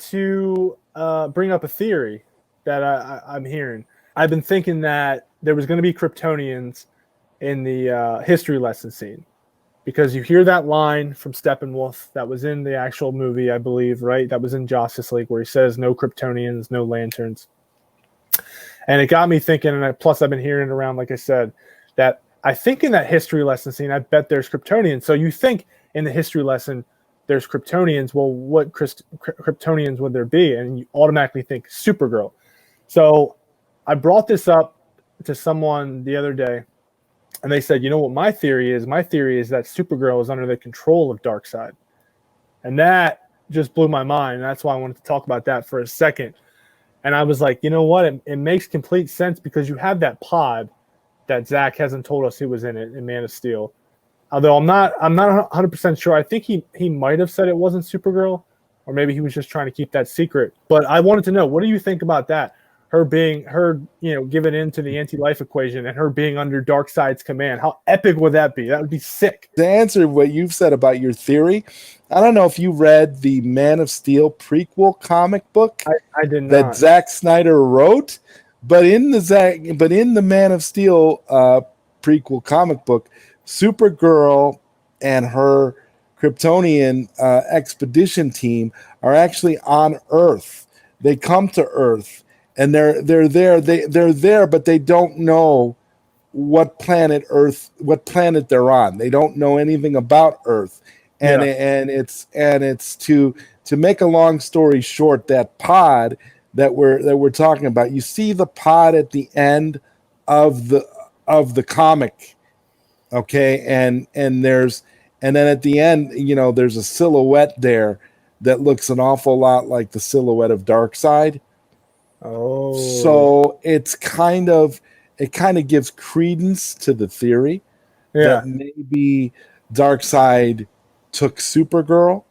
To bring up a theory that I'm hearing. I've been thinking that there was going to be Kryptonians in the history lesson scene because you hear that line from Steppenwolf that was in the actual movie, I believe, right? That was in Justice League where he says no Kryptonians, no lanterns. And it got me thinking, and plus I've been hearing it around, like I said, that I think in that history lesson scene, I bet there's Kryptonians. So you think in the history lesson, there's Kryptonians. Well, what Kryptonians would there be? And you automatically think Supergirl. So I brought this up to someone the other day, and they said, you know what my theory is? My theory is that Supergirl is under the control of Darkseid. And that just blew my mind. That's why I wanted to talk about that for a second. And I was like, you know what? It makes complete sense because you have that pod that Zack hasn't told us who was in it in Man of Steel. Although I'm not 100% sure. I think he might have said it wasn't Supergirl, or maybe he was just trying to keep that secret. But I wanted to know, what do you think about that? Her given into the anti-life equation and her being under Darkseid's command. How epic would that be? That would be sick. To answer what you've said about your theory, I don't know if you read the Man of Steel prequel comic book. I did not. That Zack Snyder wrote, but in the Man of Steel prequel comic book, Supergirl and her Kryptonian expedition team are actually on Earth. They come to Earth. And they're there, but they don't know what planet they're on. They don't know anything about Earth, and it's to make a long story short, that pod that we're talking about. You see the pod at the end of the comic, okay, and then at the end, there's a silhouette there that looks an awful lot like the silhouette of Darkseid. Oh, so it kind of gives credence to the theory that maybe Darkseid took Supergirl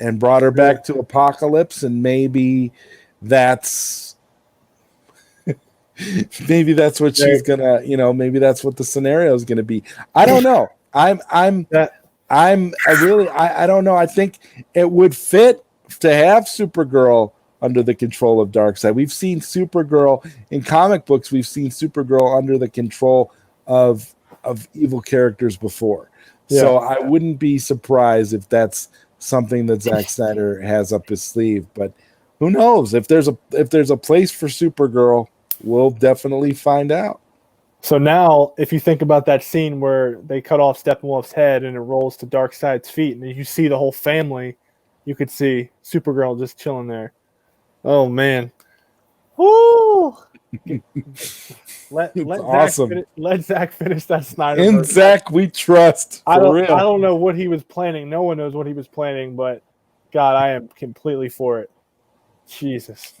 and brought her back to Apocalypse, and maybe that's what she's gonna, maybe that's what the scenario is gonna be. I don't know. I don't know. I think it would fit to have Supergirl under the control of Darkseid. We've seen Supergirl in comic books. We've seen Supergirl under the control of evil characters before. Yeah. So I wouldn't be surprised if that's something that Zack Snyder has up his sleeve. But who knows? If there's a place for Supergirl, we'll definitely find out. So now, if you think about that scene where they cut off Steppenwolf's head and it rolls to Darkseid's feet, and you see the whole family, you could see Supergirl just chilling there. Oh man! Woo! Let awesome. Let Zack finish that Snyder. In Zack, we trust. I don't know what he was planning. No one knows what he was planning, but God, I am completely for it. Jesus.